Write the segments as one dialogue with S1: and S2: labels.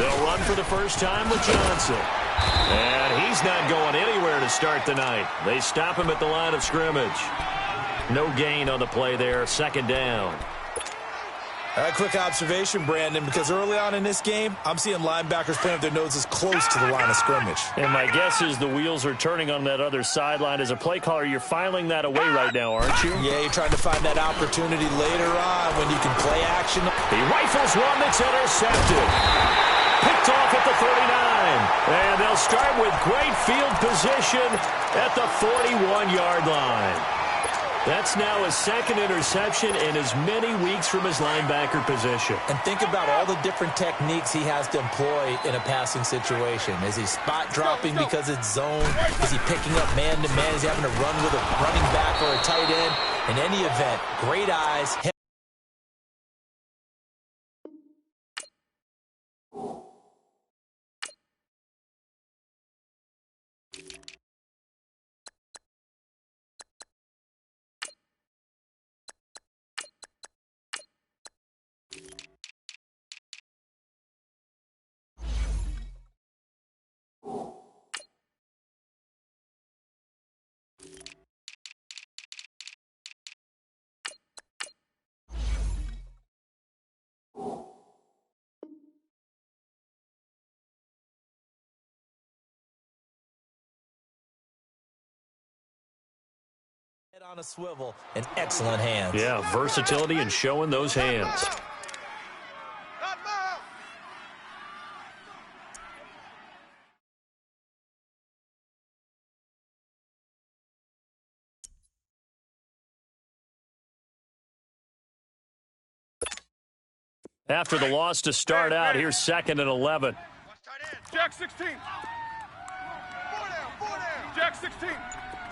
S1: They'll run for the first time with Johnson. And he's not going anywhere to start the night. They stop him at the line of scrimmage. No gain on the play there. Second down.
S2: A quick observation, Brandon, because early on in this game, I'm seeing linebackers playing with their noses close to the line of scrimmage.
S1: And my guess is the wheels are turning on that other sideline. As a play caller, you're filing that away right now, aren't you?
S2: Yeah, you're trying to find that opportunity later on when you can play action.
S1: He rifles one that's intercepted. Picked off at the 39. And they'll start with great field position at the 41-yard line. That's now his second interception in as many weeks from his linebacker position.
S2: And think about all the different techniques he has to employ in a passing situation. Is he spot dropping because it's zone? Is he picking up man-to-man? Is he having to run with a running back or a tight end? In any event, great eyes. On a swivel in excellent hands.
S1: Yeah, versatility and showing those hands. After the loss to start out, here's 2nd and 11.
S3: Jack 16. 4 down. Jack 16.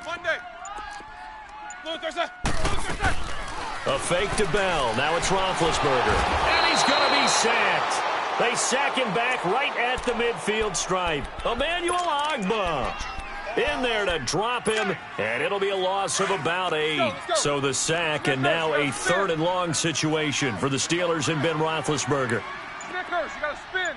S3: Monday.
S1: A fake to Bell. Now it's Roethlisberger. And he's going to be sacked. They sack him back right at the midfield stripe. Emmanuel Ogbah in there to drop him, and it'll be a loss of about 8. So the sack, and now a 3rd and long situation for the Steelers and Ben Roethlisberger.
S3: Snickers, you got to spin.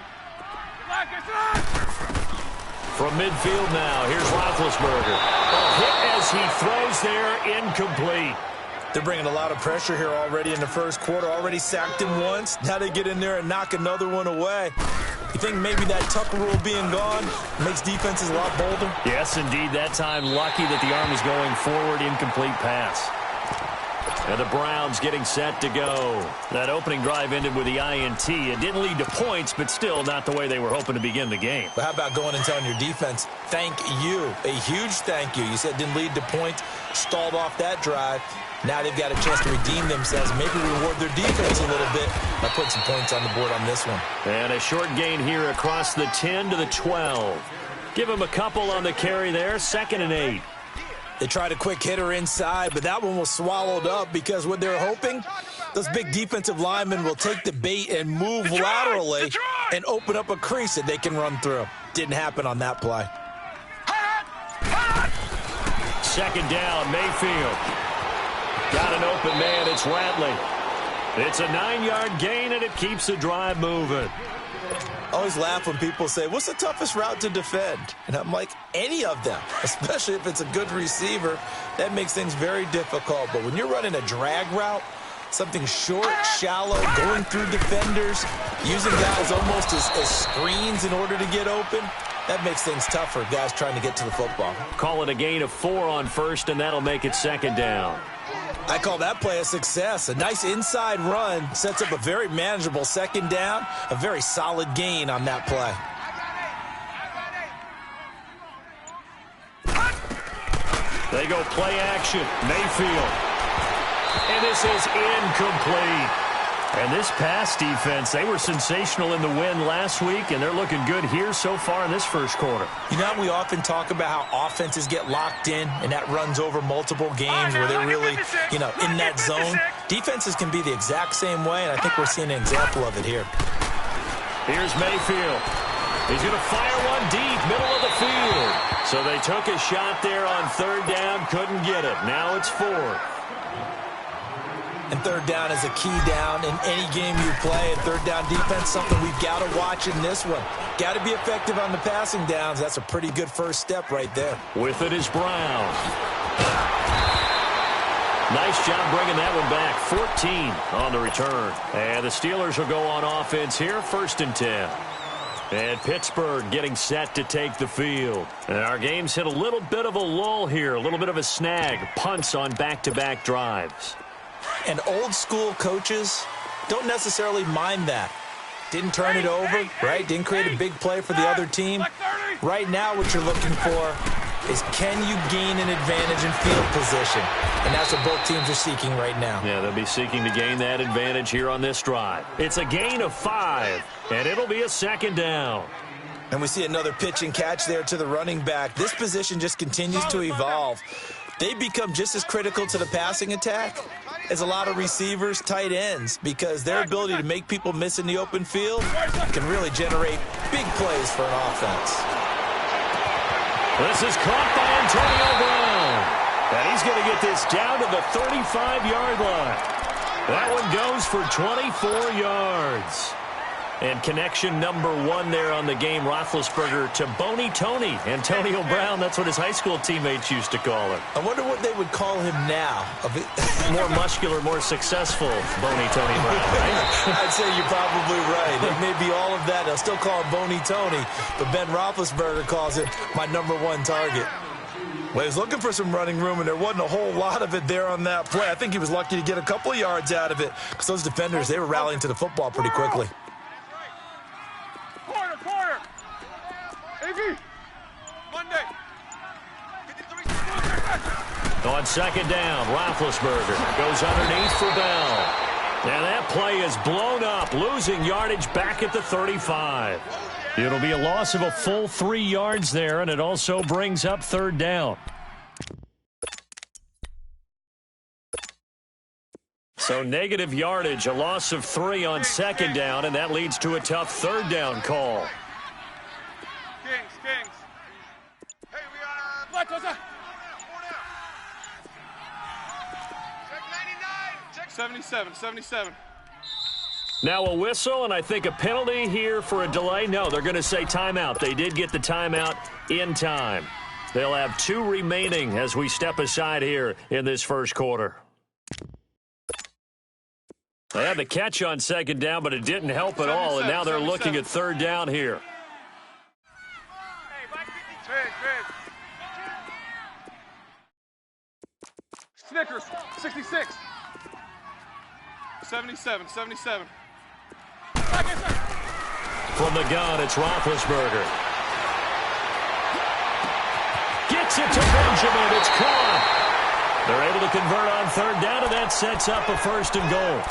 S1: From midfield now, here's Roethlisberger. A hit as he throws there, incomplete.
S2: They're bringing a lot of pressure here already in the first quarter. Already sacked him once. Now they get in there and knock another one away. You think maybe that Tucker rule being gone makes defenses a lot bolder?
S1: Yes, indeed. That time, lucky that the arm was going forward, incomplete pass. And the Browns getting set to go. That opening drive ended with the INT. It didn't lead to points, but still not the way they were hoping to begin the game.
S2: But how about going and telling your defense, thank you, a huge thank you. You said it didn't lead to points, stalled off that drive. Now they've got a chance to redeem themselves, maybe reward their defense a little bit by putting some points on the board on this one.
S1: And a short gain here across the 10 to the 12. Give him a couple on the carry there, 2nd and 8.
S2: They tried a quick hitter inside, but that one was swallowed up because what they're hoping, those big defensive linemen will take the bait and move laterally and open up a crease that they can run through. Didn't happen on that play.
S1: 2nd down, Mayfield. Got an open man, it's Ratley. It's a 9-yard gain, and it keeps the drive moving.
S2: I always laugh when people say, what's the toughest route to defend? And I'm like, any of them, especially if it's a good receiver. That makes things very difficult. But when you're running a drag route, something short, shallow, going through defenders, using guys almost as screens in order to get open, that makes things tough for guys trying to get to the football.
S1: Call it a gain of 4 on 1st, and that'll make it 2nd down.
S2: I call that play a success. A nice inside run sets up a very manageable 2nd down, a very solid gain on that play.
S1: They go play action, Mayfield. And this is incomplete. And this pass defense, they were sensational in the win last week, and they're looking good here so far in this first quarter.
S2: You know, we often talk about how offenses get locked in, and that runs over multiple games where they're really, in that zone. Defenses can be the exact same way, and I think we're seeing an example of it here.
S1: Here's Mayfield. He's going to fire one deep, middle of the field. So they took a shot there on 3rd down, couldn't get it. Now it's 4th.
S2: And third down is a key down in any game you play. And third down defense, something we've got to watch in this one. Got to be effective on the passing downs. That's a pretty good first step right there.
S1: With it is Brown. Nice job bringing that one back. 14 on the return. And the Steelers will go on offense here, 1st and 10. And Pittsburgh getting set to take the field. And our game's hit a little bit of a lull here, a little bit of a snag. Punts on back-to-back drives.
S2: And old school coaches don't necessarily mind that. Didn't turn it over, right? Didn't create a big play for the other team. Right now what you're looking for is, can you gain an advantage in field position? And that's what both teams are seeking right now.
S1: Yeah, they'll be seeking to gain that advantage here on this drive. It's a gain of 5, and it'll be a 2nd down.
S2: And we see another pitch and catch there to the running back. This position just continues to evolve. They become just as critical to the passing attack as a lot of receivers, tight ends, because their ability to make people miss in the open field can really generate big plays for an offense.
S1: This is caught by Antonio Brown. And he's going to get this down to the 35-yard line. That one goes for 24 yards. And connection number 1 there on the game, Roethlisberger to Boney Tony. Antonio Brown, that's what his high school teammates used to call him.
S2: I wonder what they would call him now.
S1: More muscular, more successful Boney Tony Brown, right?
S2: I'd say you're probably right. It may be all of that. They'll still call him Boney Tony, but Ben Roethlisberger calls him my number 1 target. Well, he was looking for some running room, and there wasn't a whole lot of it there on that play. I think he was lucky to get a couple of yards out of it, because those defenders, they were rallying to the football pretty quickly.
S3: Corner. AV. Monday.
S1: On 2nd down, Roethlisberger goes underneath for Bell. And that play is blown up, losing yardage back at the 35. It'll be a loss of a full 3 yards there, and it also brings up 3rd down. So negative yardage, a loss of 3 on 2nd down, and that leads to a tough 3rd down call.
S3: Kings. Hey, we are... Left, what's that? 77.
S1: Now a whistle, and I think a penalty here for a delay. No, they're going to say timeout. They did get the timeout in time. They'll have 2 remaining as we step aside here in this first quarter. They had the catch on 2nd down, but it didn't help at all, and now they're looking at 3rd down here.
S3: Snickers, 66. 77.
S1: From the gun, it's Roethlisberger. Gets it to Benjamin. It's caught. They're able to convert on 3rd down, and that sets up a 1st and goal.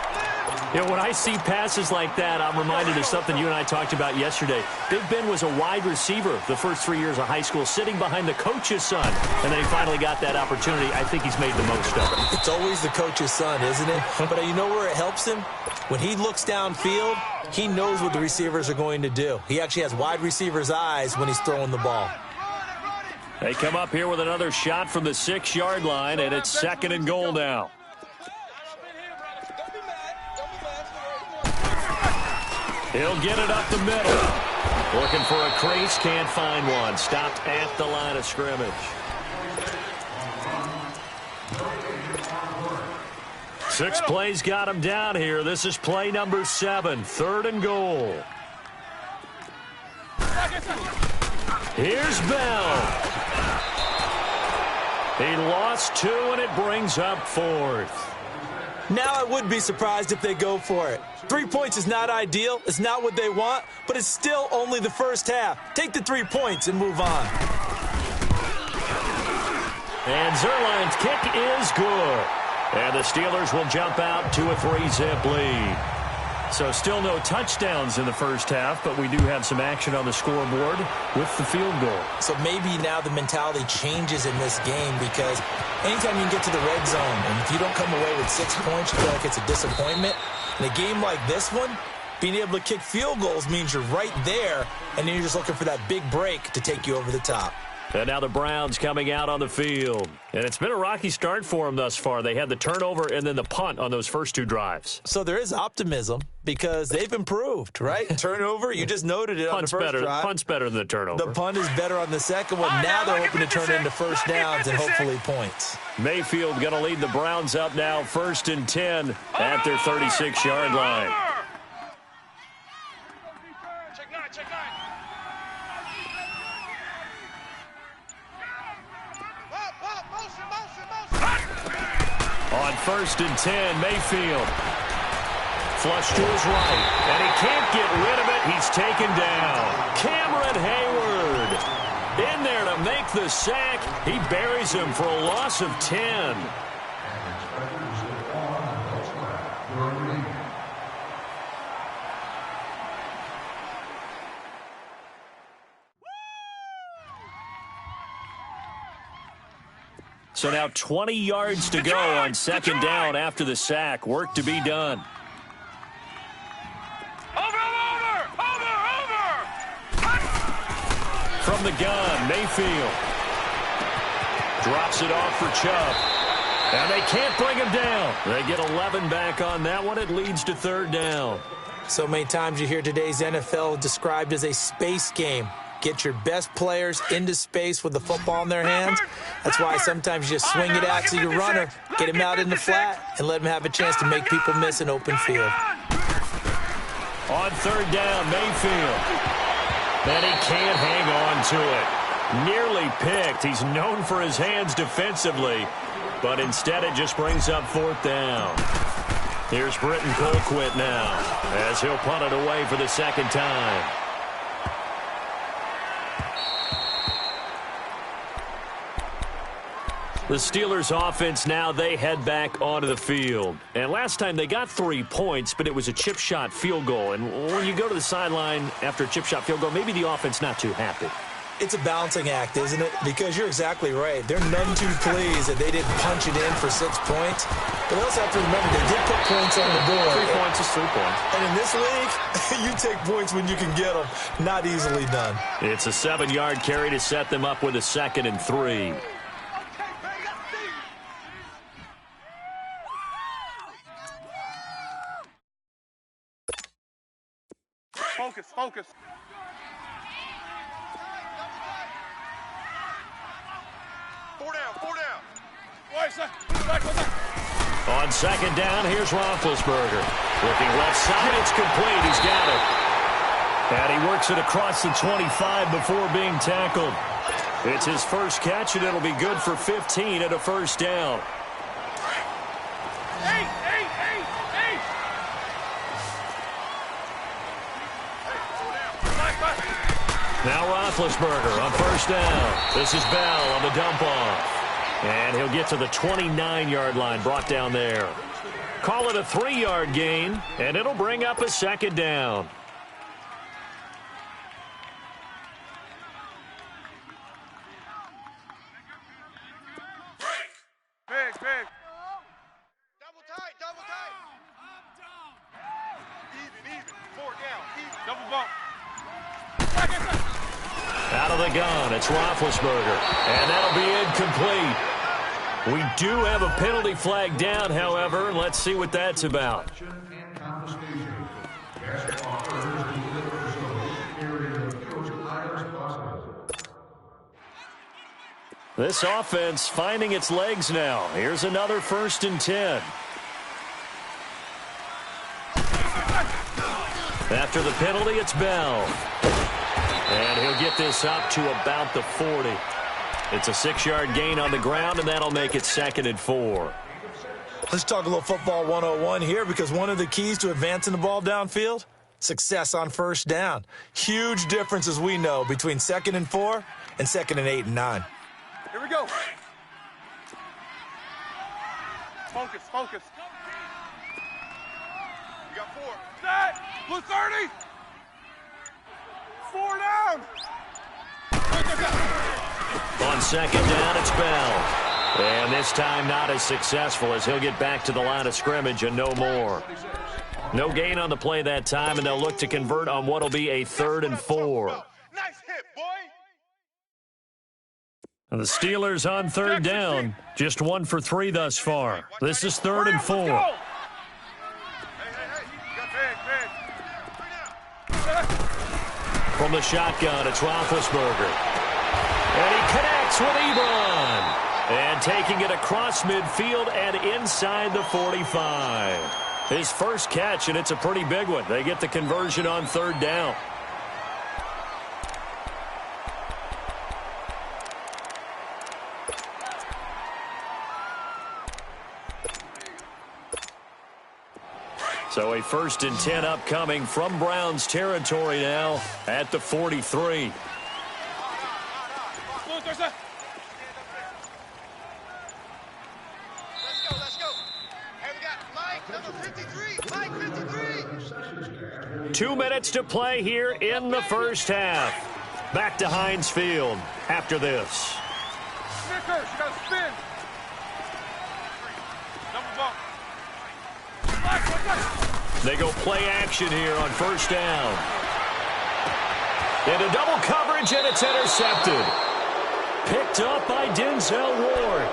S1: You know, when I see passes like that, I'm reminded of something you and I talked about yesterday. Big Ben was a wide receiver the first 3 years of high school, sitting behind the coach's son, and then he finally got that opportunity. I think he's made the most of it.
S2: It's always the coach's son, isn't it? But you know where it helps him? When he looks downfield, he knows what the receivers are going to do. He actually has wide receivers' eyes when he's throwing the ball.
S1: They come up here with another shot from the 6-yard line, and it's 2nd and goal now. He'll get it up the middle. Looking for a crease, can't find one. Stopped at the line of scrimmage. Six plays got him down here. This is play number 7, 3rd and goal. Here's Bell. He lost 2, and it brings up 4th.
S2: Now I would be surprised if they go for it. 3 points is not ideal. It's not what they want, but it's still only the first half. Take the 3 points and move on.
S1: And Zerline's kick is good. And the Steelers will jump out to a 3-zip lead. So still no touchdowns in the first half, but we do have some action on the scoreboard with the field goal.
S2: So maybe now the mentality changes in this game, because anytime you can get to the red zone, and if you don't come away with 6 points, you feel like it's a disappointment. In a game like this one, being able to kick field goals means you're right there, and then you're just looking for that big break to take you over the top.
S1: And now the Browns coming out on the field. And it's been a rocky start for them thus far. They had the turnover and then the punt on those first two drives.
S2: So there is optimism because they've improved, right? Turnover, you just noted it on the first drive.
S1: Punt's better than the turnover.
S2: The punt is better on the second one. Now they're hoping to turn it into first downs and hopefully points.
S1: Mayfield going to lead the Browns up now, 1st and 10 at their 36-yard line. On 1st and 10, Mayfield. Flush to his right, and he can't get rid of it. He's taken down. Cameron Hayward in there to make the sack. He buries him for a loss of 10. So now 20 yards to go on 2nd down after the sack. Work to be done. From the gun, Mayfield drops it off for Chubb. And they can't bring him down. They get 11 back on that one. It leads to 3rd down.
S2: So many times you hear today's NFL described as a space game. Get your best players into space with the football in their hands. That's why sometimes you just swing it out to your runner, get him out in the flat, and let him have a chance to make people miss an open field.
S1: On 3rd down, Mayfield. And he can't hang on to it. Nearly picked. He's known for his hands defensively, but instead it just brings up 4th down. Here's Britton Colquitt now as he'll punt it away for the 2nd time. The Steelers offense now, they head back onto the field. And last time they got 3 points, but it was a chip shot field goal. And when you go to the sideline after a chip shot field goal, maybe the offense not too happy.
S2: It's a balancing act, isn't it? Because you're exactly right. They're none too pleased that they didn't punch it in for 6 points. But they also have to remember they did put points on the board.
S1: 3 points is 3 points.
S2: And in this league, you take points when you can get them. Not easily done.
S1: It's a 7-yard carry to set them up with a 2nd and 3.
S3: Focus. Four down.
S1: On 2nd down, here's Roethlisberger. Looking left side, it's complete. He's got it. And he works it across the 25 before being tackled. It's his first catch, and it'll be good for 15 at a 1st down. Now Roethlisberger on 1st down. This is Bell on the dump off. And he'll get to the 29-yard line, brought down there. Call it a 3-yard gain, and it'll bring up a 2nd down.
S3: Big. Double tight. Even. 4 down. Even. Double bump.
S1: Out of the gun, it's Roethlisberger, and that'll be incomplete. We do have a penalty flag down, however. Let's see what that's about. This offense finding its legs now. Here's another 1st and 10. After the penalty, it's Bell. And he'll get this up to about the 40. It's a 6-yard gain on the ground, and that'll make it 2nd and 4.
S2: Let's talk a little football 101 here, because one of the keys to advancing the ball downfield, success on 1st down. Huge difference, as we know, between 2nd and 4 and 2nd and 8 and 9.
S3: Here we go. Focus. You got 4. Set. Blue 30. 4 down.
S1: On 2nd down, it's Bell. And this time not as successful, as he'll get back to the line of scrimmage and no more. No gain on the play that time, and they'll look to convert on what will be a 3rd and 4. And the Steelers on third down, just 1 for 3 thus far. This is 3rd and 4.
S3: Hey,
S1: From the shotgun, it's Roethlisberger. And he connects with Ebron. And taking it across midfield and inside the 45. His first catch, and it's a pretty big one. They get the conversion on third down. So a 1st and 10 upcoming from Browns territory now at the 43.
S3: Let's go. Hey, we got Mike, number 53. Mike, 53.
S1: 2 minutes to play here in the first half. Back to Heinz Field after this.
S3: Snickers, you got to spin. Double bump.
S1: They go play action here on first down. Into double coverage, and it's intercepted. Picked up by Denzel Ward.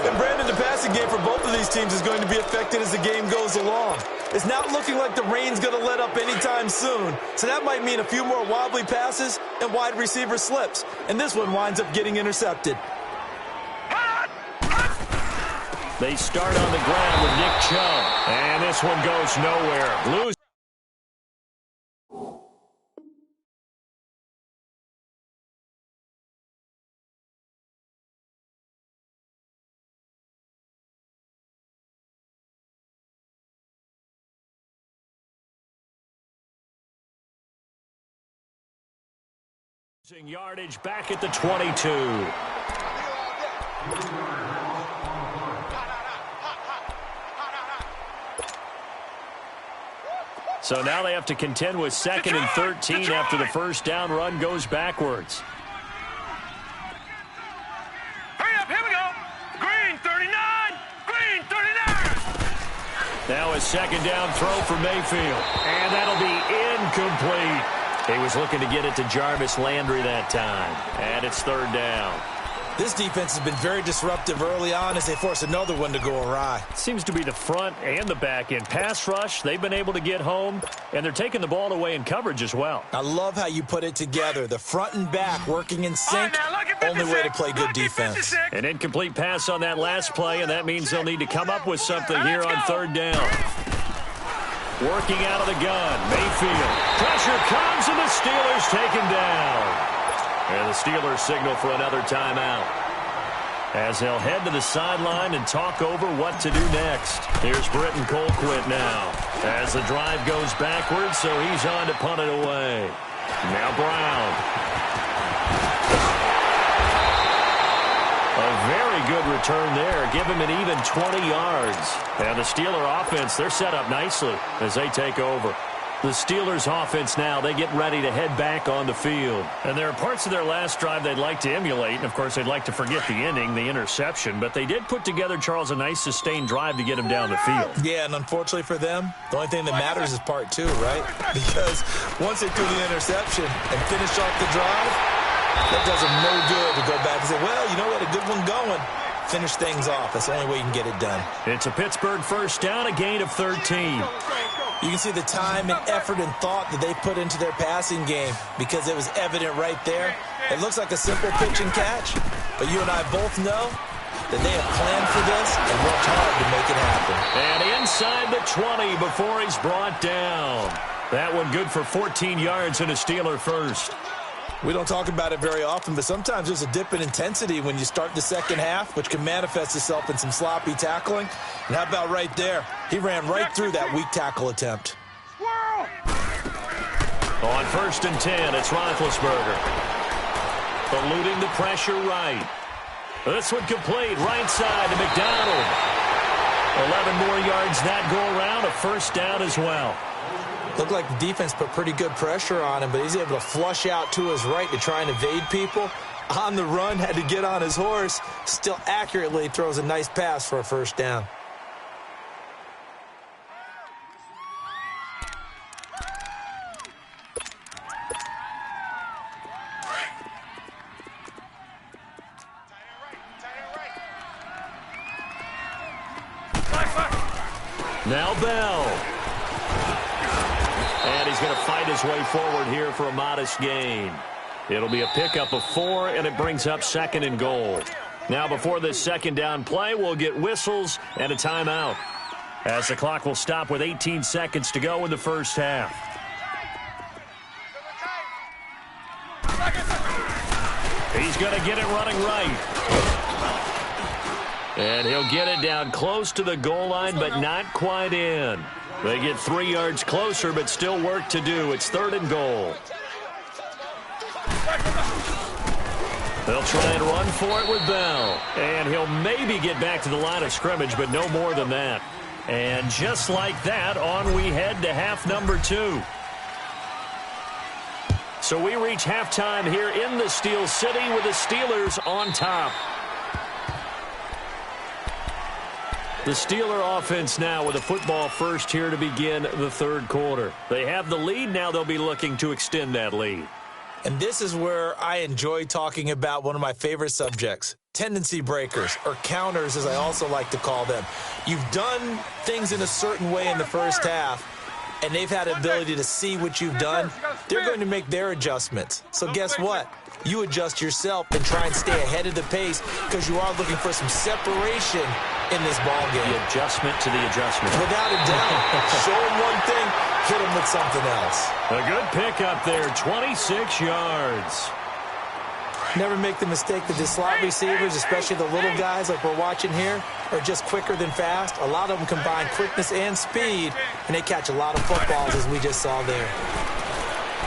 S2: And Brandon, the passing game for both of these teams is going to be affected as the game goes along. It's not looking like the rain's going to let up anytime soon, so that might mean a few more wobbly passes and wide receiver slips. And this one winds up getting intercepted.
S1: They start on the ground with Nick Chubb. And this one goes nowhere. Blues. Yardage back at the 22. So now they have to contend with 2nd and 13 after the first down run goes backwards.
S3: Hurry up, here we go. Green 39. Green 39.
S1: Now a 2nd down throw for Mayfield. And that'll be incomplete. He was looking to get it to Jarvis Landry that time. And it's 3rd down.
S2: This defense has been very disruptive early on as they force another one to go awry.
S1: Seems to be the front and the back end. Pass rush, they've been able to get home, and they're taking the ball away in coverage as well.
S2: I love how you put it together. The front and back working in sync. Only way to play good defense.
S1: An incomplete pass on that last play, and that means they'll need to come up with something here on 3rd down. Working out of the gun, Mayfield. Pressure comes, and the Steelers take him down. And the Steelers signal for another timeout as they'll head to the sideline and talk over what to do next. Here's Britton Colquitt now as the drive goes backwards, so he's on to punt it away. Now Brown. A very good return there. Give him an even 20 yards. And the Steeler offense, they're set up nicely as they take over. The Steelers offense now, they get ready to head back on the field. And there are parts of their last drive they'd like to emulate. And, of course, they'd like to forget the ending, the interception. But they did put together, Charles, a nice sustained drive to get them down the field.
S2: Yeah, and unfortunately for them, the only thing that matters is part 2, right? Because once they threw the interception and finished off the drive, that does them no good to go back and say, well, you know what, a good one going. Finish things off. That's the only way you can get it done.
S1: It's a Pittsburgh first down, a gain of 13.
S2: You can see the time and effort and thought that they put into their passing game because it was evident right there. It looks like a simple pitch and catch, but you and I both know that they have planned for this and worked hard to make it happen.
S1: And inside the 20 before he's brought down. That one good for 14 yards and a Steeler first.
S2: We don't talk about it very often, but sometimes there's a dip in intensity when you start the second half, which can manifest itself in some sloppy tackling. And how about right there? He ran right through that weak tackle attempt.
S1: On 1st and 10, it's Roethlisberger. Eluding the pressure right. This one complete, right side to McDonald. 11 more yards that go around, a first down as well.
S2: Looked like the defense put pretty good pressure on him, but he's able to flush out to his right to try and evade people. On the run, had to get on his horse. Still accurately throws a nice pass for a first down.
S1: Now Bell. And he's going to fight his way forward here for a modest gain. It'll be a pickup of 4, and it brings up 2nd and goal. Now before this second down play, we'll get whistles and a timeout, as the clock will stop with 18 seconds to go in the first half. He's going to get it running right. And he'll get it down close to the goal line, but not quite in. They get 3 yards closer, but still work to do. It's 3rd and goal. They'll try and run for it with Bell. And he'll maybe get back to the line of scrimmage, but no more than that. And just like that, on we head to half number 2. So we reach halftime here in the Steel City with the Steelers on top. The Steeler offense now with a football first here to begin the 3rd quarter. They have the lead. Now they'll be looking to extend that lead.
S2: And this is where I enjoy talking about one of my favorite subjects, tendency breakers, or counters as I also like to call them. You've done things in a certain way in the first half, and they've had the ability to see what you've done. They're going to make their adjustments. So guess what? You adjust yourself and try and stay ahead of the pace because you are looking for some separation in this ball game.
S1: The adjustment to the adjustment.
S2: Without a doubt. Show them one thing, hit them with something else.
S1: A good pickup there, 26 yards.
S2: Never make the mistake that the slot receivers, especially the little guys like we're watching here, are just quicker than fast. A lot of them combine quickness and speed, and they catch a lot of footballs, as we just saw there.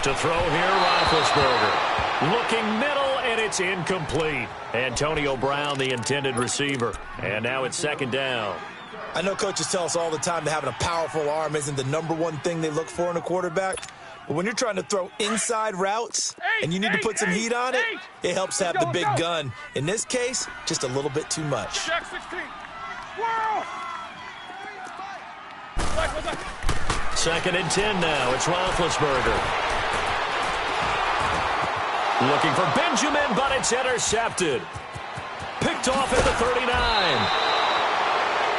S1: To throw here, Roethlisberger. Looking middle, and it's incomplete. Antonio Brown, the intended receiver. And now it's 2nd down.
S2: I know coaches tell us all the time that having a powerful arm isn't the #1 thing they look for in a quarterback. But when you're trying to throw inside routes and you need to put some heat on it, it helps to have the big gun. In this case, just a little bit too much.
S1: 2nd and 10 now. It's Roethlisberger. Looking for Benjamin, but it's intercepted. Picked off at the 39.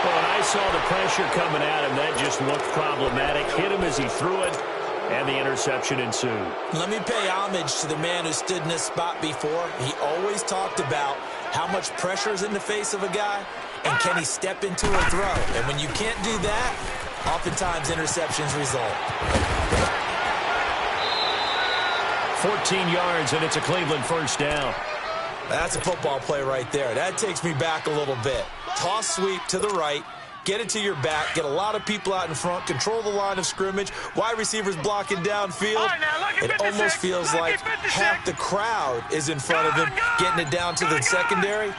S1: Well, and I saw the pressure coming at him. That just looked problematic. Hit him as he threw it, and the interception ensued.
S2: Let me pay homage to the man who stood in this spot before. He always talked about how much pressure is in the face of a guy, and can he step into a throw. And when you can't do that, oftentimes interceptions result.
S1: 14 yards, and it's a Cleveland first down.
S2: That's a football play right there. That takes me back a little bit. Toss sweep to the right, get it to your back, get a lot of people out in front, control the line of scrimmage, wide receivers blocking downfield. It almost feels like half the crowd is in front of him, getting it down to the secondary.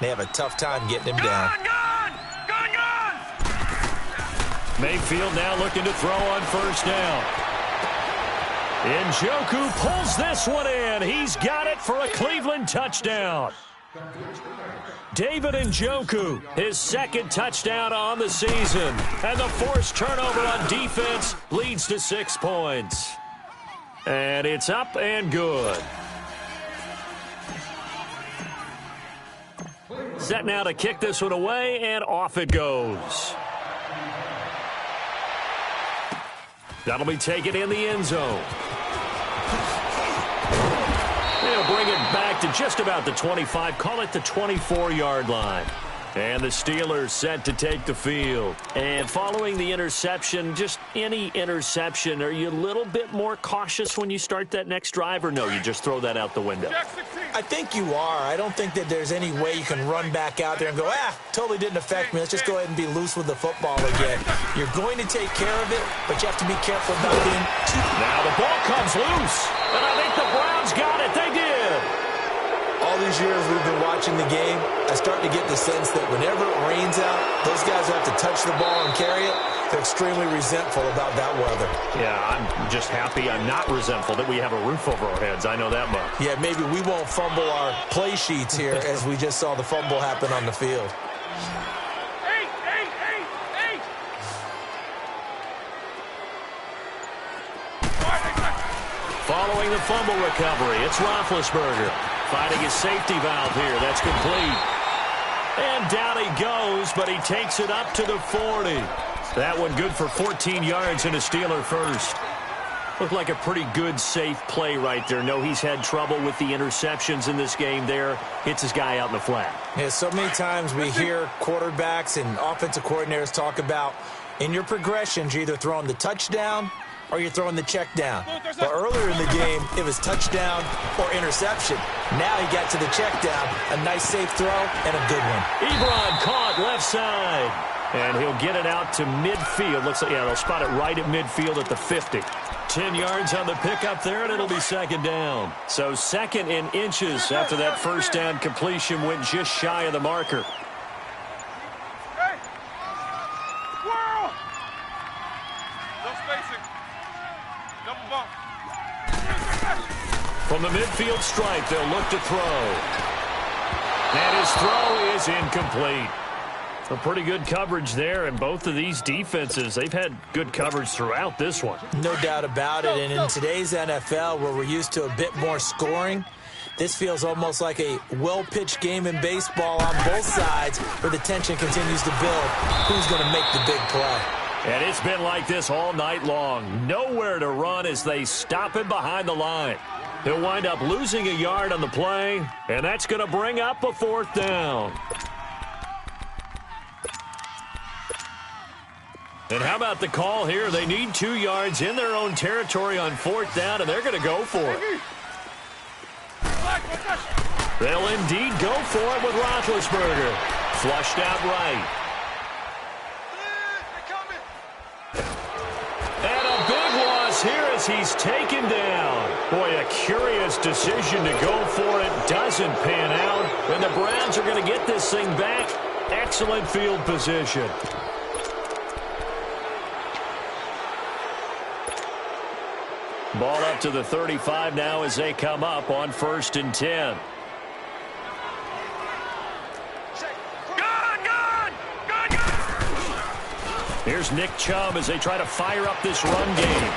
S2: They have a tough time getting him down.
S1: Mayfield now looking to throw on first down. Njoku pulls this one in. He's got it for a Cleveland touchdown. David Njoku, his 2nd touchdown on the season. And the forced turnover on defense leads to 6 points. And it's up and good. Set now to kick this one away, and off it goes. That'll be taken in the end zone. They'll bring it back to just about the 25, call it the 24-yard line. And the Steelers set to take the field. And following the interception, just any interception, are you a little bit more cautious when you start that next drive, or no, you just throw that out the window?
S2: I think you are. I don't think that there's any way you can run back out there and go, totally didn't affect me. Let's just go ahead and be loose with the football again. You're going to take care of it, but you have to be careful about being too...
S1: Now the ball comes loose, and I think the Browns got it. They did.
S2: All these years we've been watching the game, I start to get the sense that whenever it rains out, those guys who have to touch the ball and carry it, they're extremely resentful about that weather.
S1: Yeah, I'm just happy I'm not resentful that we have a roof over our heads. I know that much.
S2: Yeah, maybe we won't fumble our play sheets here as we just saw the fumble happen on the field.
S1: Following the fumble recovery, it's Roethlisberger finding his safety valve here. That's complete. And down he goes, but he takes it up to the 40. That one good for 14 yards and a Steeler first. Looked like a pretty good, safe play right there. No, he's had trouble with the interceptions in this game there. Hits his guy out in the flat.
S2: Yeah, so many times we hear quarterbacks and offensive coordinators talk about in your progressions, you're either throwing the touchdown or you're throwing the check down. But earlier in the game, it was touchdown or interception. Now he got to the check down. A nice safe throw and a good one.
S1: Ebron caught left side. And he'll get it out to midfield. Looks like, yeah, they'll spot it right at midfield at the 50. 10 yards on the pickup there, and it'll be second down. So second in inches after that first down completion went just shy of the marker. From the midfield stripe, they'll look to throw. And his throw is incomplete. A pretty good coverage there, and both of these defenses, they've had good coverage throughout this one.
S2: No doubt about it, and in today's NFL, where we're used to a bit more scoring, this feels almost like a well-pitched game in baseball on both sides where the tension continues to build. Who's going to make the big play?
S1: And it's been like this all night long. Nowhere to run as they stop him behind the line. He'll wind up losing a yard on the play, and that's going to bring up a fourth down. And how about the call here? They need 2 yards in their own territory on fourth down, and they're going to go for it. They'll indeed go for it with Roethlisberger. Flushed out right. And a big loss here as he's taken down. Boy, a curious decision to go for it. Doesn't pan out. And the Browns are going to get this thing back. Excellent field position. Ball up to the 35 now as they come up on 1st and 10. Here's Nick Chubb as they try to fire up this run game.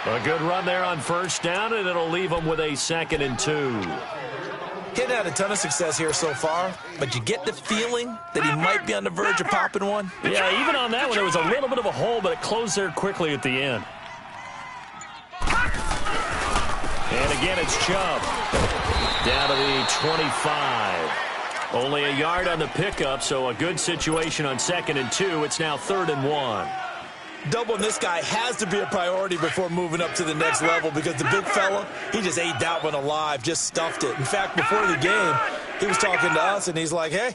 S1: A good run there on first down, and it'll leave them with a 2nd and 2.
S2: He hadn't had a ton of success here so far, but you get the feeling that he might be on the verge of popping one.
S1: Yeah, even on that one, there was a little bit of a hole, but it closed there quickly at the end. And again, it's Chubb. Down to the 25. Only a yard on the pickup, so a good situation on 2nd and 2. It's now 3rd and 1.
S2: Doubling this guy has to be a priority before moving up to the next level because the big fella, he just ate that one alive, just stuffed it. In fact, before the game, he was talking to us, and he's like, hey,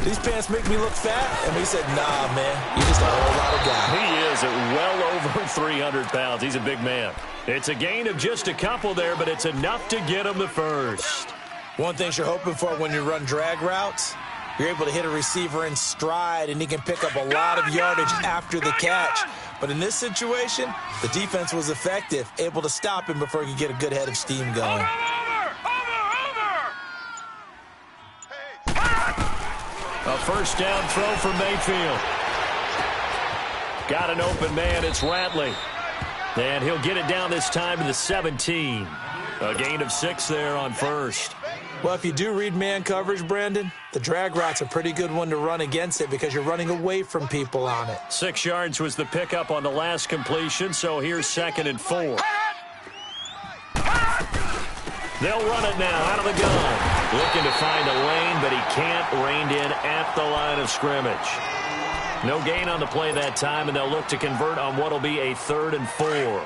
S2: these pants make me look fat. And we said, nah, man, you're just a whole lot of guy.
S1: He is at well over 300 pounds. He's a big man. It's a gain of just a couple there, but it's enough to get him the first.
S2: One thing you're hoping for when you run drag routes, you're able to hit a receiver in stride, and he can pick up a lot of yardage after the catch. But in this situation, the defense was effective, able to stop him before he could get a good head of steam going.
S1: A first down throw for Mayfield. Got an open man. It's Ratley. And he'll get it down this time to the 17. A gain of 6 there on first.
S2: Well, if you do read man coverage, Brandon, the drag route's a pretty good one to run against it because you're running away from people on it.
S1: 6 yards was the pickup on the last completion, so here's 2nd and 4. They'll run it now out of the gun. Looking to find a lane, but he can't. Reined in at the line of scrimmage. No gain on the play that time, and they'll look to convert on what will be a 3rd and 4.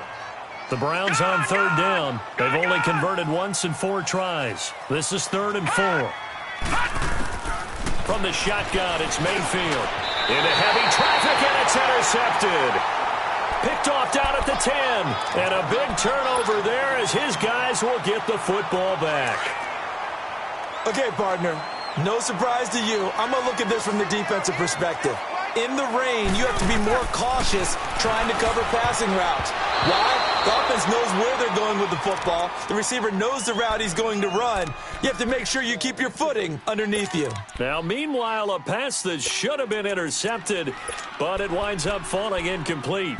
S1: The Browns on 3rd down. They've only converted once in 4 tries. This is 3rd and 4. From the shotgun, it's Mayfield. Into heavy traffic, and it's intercepted. Picked off down at the 10. And a big turnover there as his guys will get the football back.
S2: Okay, partner, no surprise to you. I'm going to look at this from the defensive perspective. In the rain, you have to be more cautious trying to cover passing routes. Why? The offense knows where they're going with the football. The receiver knows the route he's going to run. You have to make sure you keep your footing underneath you.
S1: Now, meanwhile, a pass that should have been intercepted, but it winds up falling incomplete.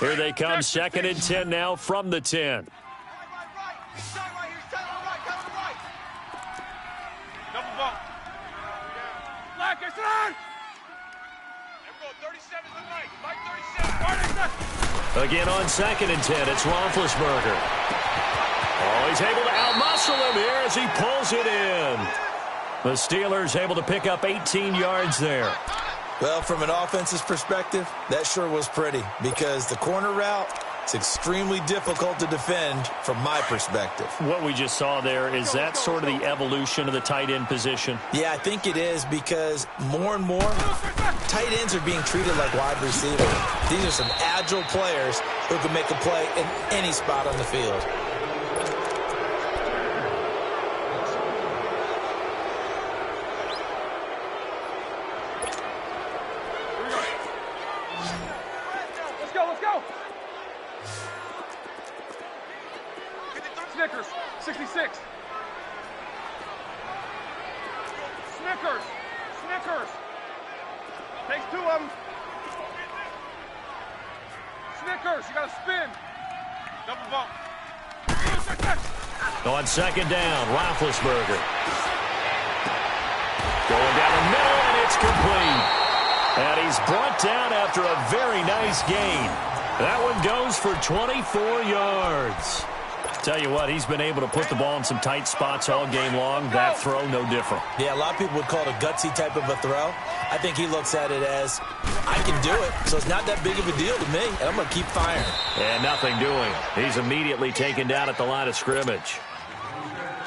S1: Here they come, 2nd and 10 now from the 10. Again on 2nd and 10, it's Roethlisberger. Oh, he's able to outmuscle him here as he pulls it in. The Steelers able to pick up 18 yards there.
S2: Well, from an offense's perspective, that sure was pretty because the corner route is extremely difficult to defend from my perspective.
S1: What we just saw there, is that sort of the evolution of the tight end position?
S2: Yeah, I think it is because more and more tight ends are being treated like wide receivers. These are some agile players who can make a play in any spot on the field.
S4: Snickers, 66. Snickers. Takes 2 of them. Snickers, you got to spin. Double bump.
S1: On 2nd down, Roethlisberger. Going down the middle, and it's complete. And he's brought down after a very nice gain. That one goes for 24 yards. Tell you what, he's been able to put the ball in some tight spots all game long. That throw, no different.
S2: Yeah, a lot of people would call it a gutsy type of a throw. I think he looks at it as, I can do it, so it's not that big of a deal to me, and I'm going to keep firing.
S1: And nothing doing. He's immediately taken down at the line of scrimmage.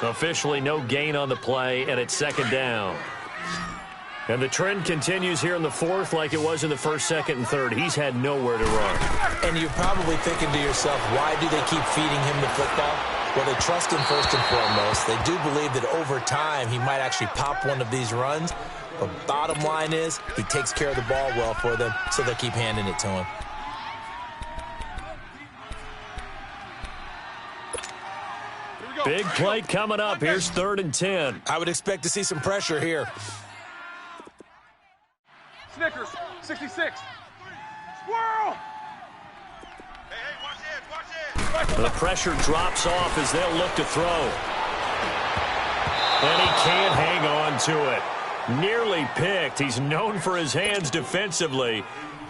S1: Officially no gain on the play, and it's 2nd down. And the trend continues here in the 4th like it was in the 1st, 2nd, and 3rd. He's had nowhere to run.
S2: And you're probably thinking to yourself, why do they keep feeding him the football? Well, they trust him first and foremost. They do believe that over time he might actually pop one of these runs. But bottom line is he takes care of the ball well for them, so they'll keep handing it to him.
S1: Big play coming up. Here's 3rd and 10.
S2: I would expect to see some pressure here.
S4: Snickers, 66. Squirrel!
S3: Hey, watch it.
S1: The pressure drops off as they'll look to throw. And he can't hang on to it. Nearly picked. He's known for his hands defensively,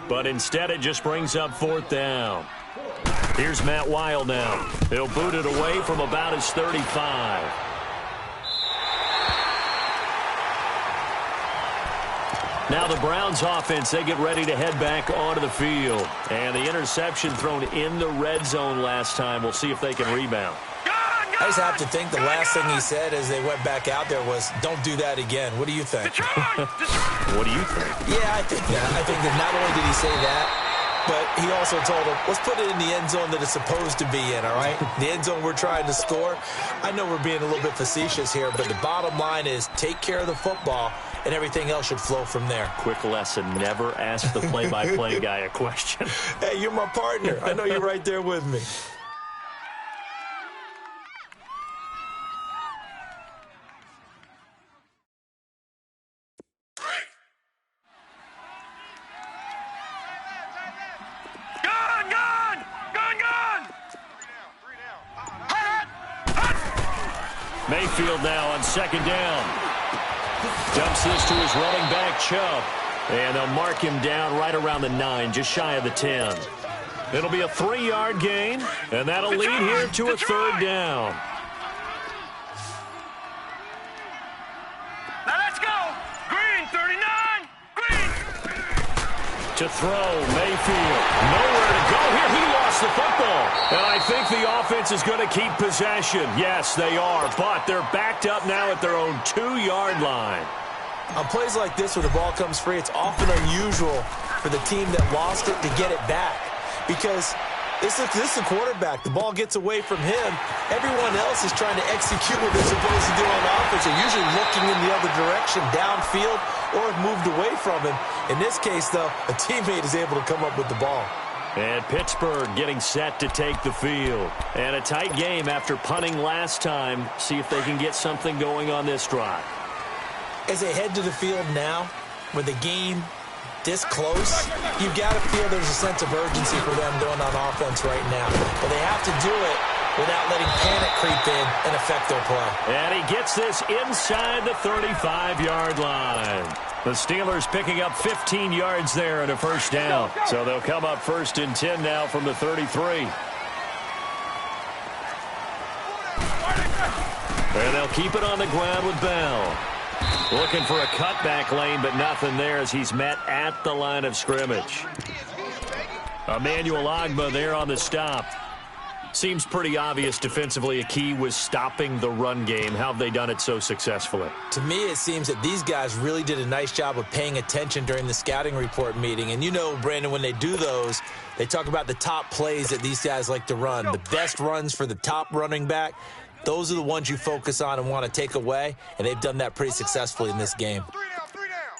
S1: but instead it just brings up 4th down. Here's Matt Weil now. He'll boot it away from about his 35. Now the Browns offense, they get ready to head back onto the field. And the interception thrown in the red zone last time. We'll see if they can rebound.
S2: I just have to think the last thing he said as they went back out there was, don't do that again. What do you think?
S1: What do you think?
S2: Yeah, I think that not only did he say that, but he also told him, let's put it in the end zone that it's supposed to be in, all right? The end zone we're trying to score. I know we're being a little bit facetious here, but the bottom line is take care of the football, and everything else should flow from there.
S1: Quick lesson, never ask the play-by-play guy a question.
S2: Hey, you're my partner. I know you're right there with me.
S1: Mayfield now on 2nd down. Dumps this to his running back, Chubb. And they'll mark him down right around the 9, just shy of the 10. It'll be a 3-yard gain, and that'll lead here to a 3rd down.
S4: Now let's go. Green, 39. Green.
S1: To throw, Mayfield. Nowhere to go here. He lost the football. And I think the offense is going to keep possession. Yes, they are, but they're backed up now at their own 2-yard line.
S2: On plays like this where the ball comes free, it's often unusual for the team that lost it to get it back. Because this is the quarterback. The ball gets away from him. Everyone else is trying to execute what they're supposed to do on offense. They're usually looking in the other direction, downfield, or have moved away from him. In this case, though, a teammate is able to come up with the ball.
S1: And Pittsburgh getting set to take the field. And a tight game after punting last time. See if they can get something going on this drive.
S2: As they head to the field now, with the game this close, you've got to feel there's a sense of urgency for them going on offense right now. But they have to do it without letting panic creep in and affect their play.
S1: And he gets this inside the 35-yard line. The Steelers picking up 15 yards there and a first down. So they'll come up 1st and 10 now from the 33. And they'll keep it on the ground with Bell. Looking for a cutback lane, but nothing there as he's met at the line of scrimmage. Emmanuel Ogbah there on the stop. Seems pretty obvious defensively a key was stopping the run game. How have they done it so successfully?
S2: To me, it seems that these guys really did a nice job of paying attention during the scouting report meeting. And you know, Brandon, when they do those, they talk about the top plays that these guys like to run. The best runs for the top running back, those are the ones you focus on and want to take away. And they've done that pretty successfully in this game.
S3: Three down.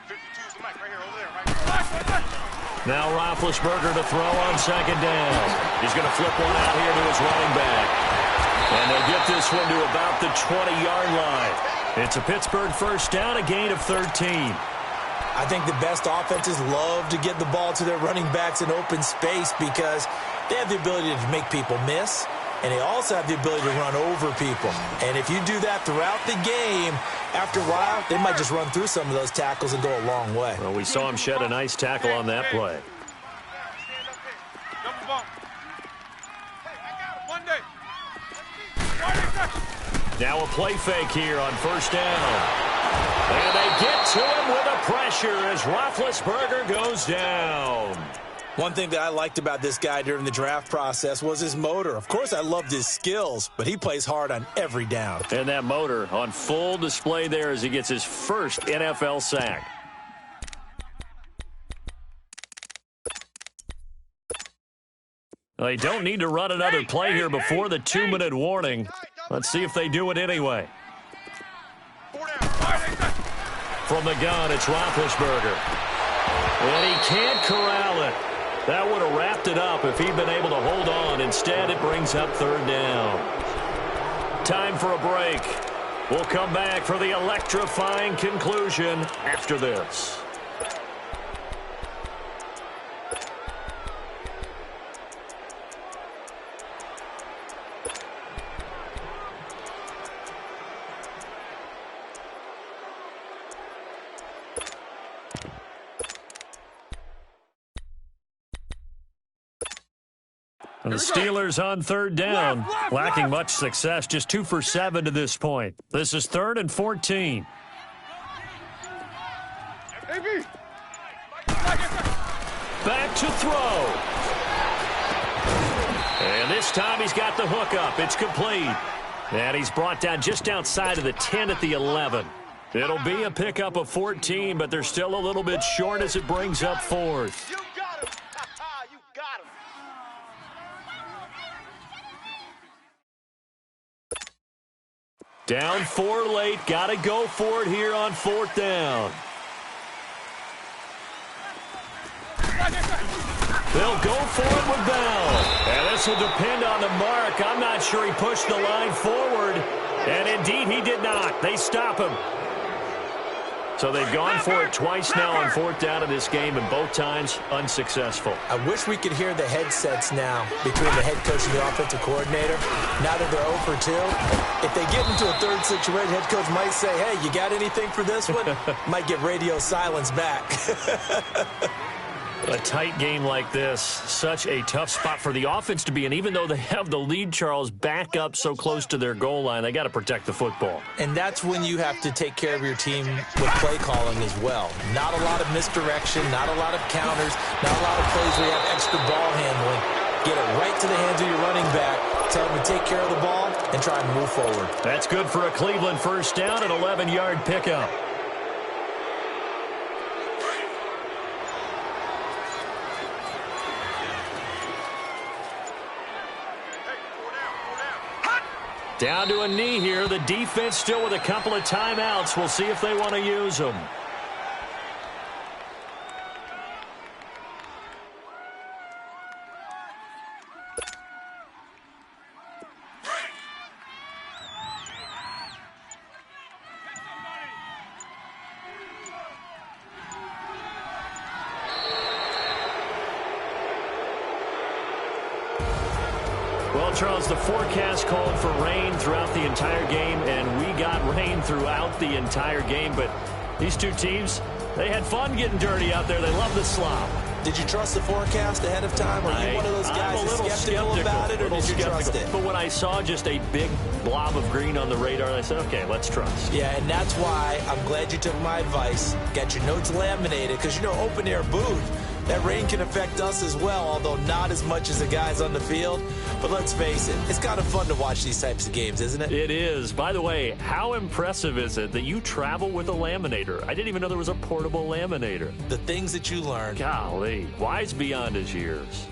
S3: 52's the mic right here, over there, right?
S1: Now Roethlisberger to throw on 2nd down. He's going to flip one out here to his running back. And they'll get this one to about the 20-yard line. It's a Pittsburgh first down, a gain of 13.
S2: I think the best offenses love to get the ball to their running backs in open space because they have the ability to make people miss, and they also have the ability to run over people. And if you do that throughout the game, after a while, they might just run through some of those tackles and go a long way.
S1: Well, we saw him shed a nice tackle on that play.
S3: Stand up here. Double bump. Hey, I got it. One day.
S1: Now a play fake here on 1st down. And they get to him with a pressure as Roethlisberger goes down.
S2: One thing that I liked about this guy during the draft process was his motor. Of course, I loved his skills, but he plays hard on every down.
S1: And that motor on full display there as he gets his first NFL sack. They don't need to run another play here before the 2-minute warning. Let's see if they do it anyway. From the gun, it's Roethlisberger. And he can't corral it. That would have wrapped it up if he'd been able to hold on. Instead, it brings up 3rd down. Time for a break. We'll come back for the electrifying conclusion after this. The Steelers on 3rd down, lacking much success, just 2 for 7 to this point. This is 3rd and 14. Back to throw. And this time he's got the hook up. It's complete. And he's brought down just outside of the 10 at the 11. It'll be a pickup of 14, but they're still a little bit short as it brings up 4th.
S3: You got him. You got him.
S1: Down 4 late. Got to go for it here on 4th down. They'll go for it with Bell. And this will depend on the mark. I'm not sure he pushed the line forward. And indeed, he did not. They stop him. So they've gone for it twice now on 4th down in this game, and both times unsuccessful.
S2: I wish we could hear the headsets now between the head coach and the offensive coordinator. Now that they're 0 for 2, if they get into a 3rd situation, head coach might say, hey, you got anything for this one? Might get radio silence back.
S1: A tight game like this, such a tough spot for the offense to be in. Even though they have the lead, Charles, back up so close to their goal line, they got to protect the football.
S2: And that's when you have to take care of your team with play calling as well. Not a lot of misdirection, not a lot of counters, not a lot of plays where you have extra ball handling. Get it right to the hands of your running back, tell him to take care of the ball, and try and move forward.
S1: That's good for a Cleveland first down, an 11-yard pickup. Down to a knee here. The defense still with a couple of timeouts. We'll see if they want to use them. Charles, the forecast called for rain throughout the entire game, and we got rain throughout the entire game. But these two teams, they had fun getting dirty out there. They love the slop.
S2: Did you trust the forecast ahead of time? Are you one of those guys
S1: I'm a little
S2: skeptical about it, or did you trust it?
S1: But when I saw just a big blob of green on the radar, I said, okay, let's trust.
S2: Yeah, and that's why I'm glad you took my advice. Got your notes laminated, because, you know, open-air booth, that rain can affect us as well, although not as much as the guys on the field. But let's face it, it's kind of fun to watch these types of games, isn't it?
S1: It is. By the way, how impressive is it that you travel with a laminator? I didn't even know there was a portable laminator.
S2: The things that you learn.
S1: Golly, wise beyond his years.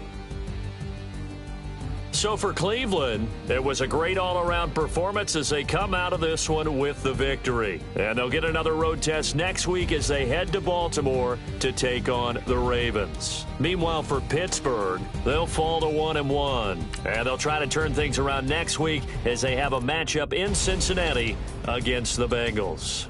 S1: So for Cleveland, it was a great all-around performance as they come out of this one with the victory. And they'll get another road test next week as they head to Baltimore to take on the Ravens. Meanwhile, for Pittsburgh, they'll fall to 1-1. And they'll try to turn things around next week as they have a matchup in Cincinnati against the Bengals.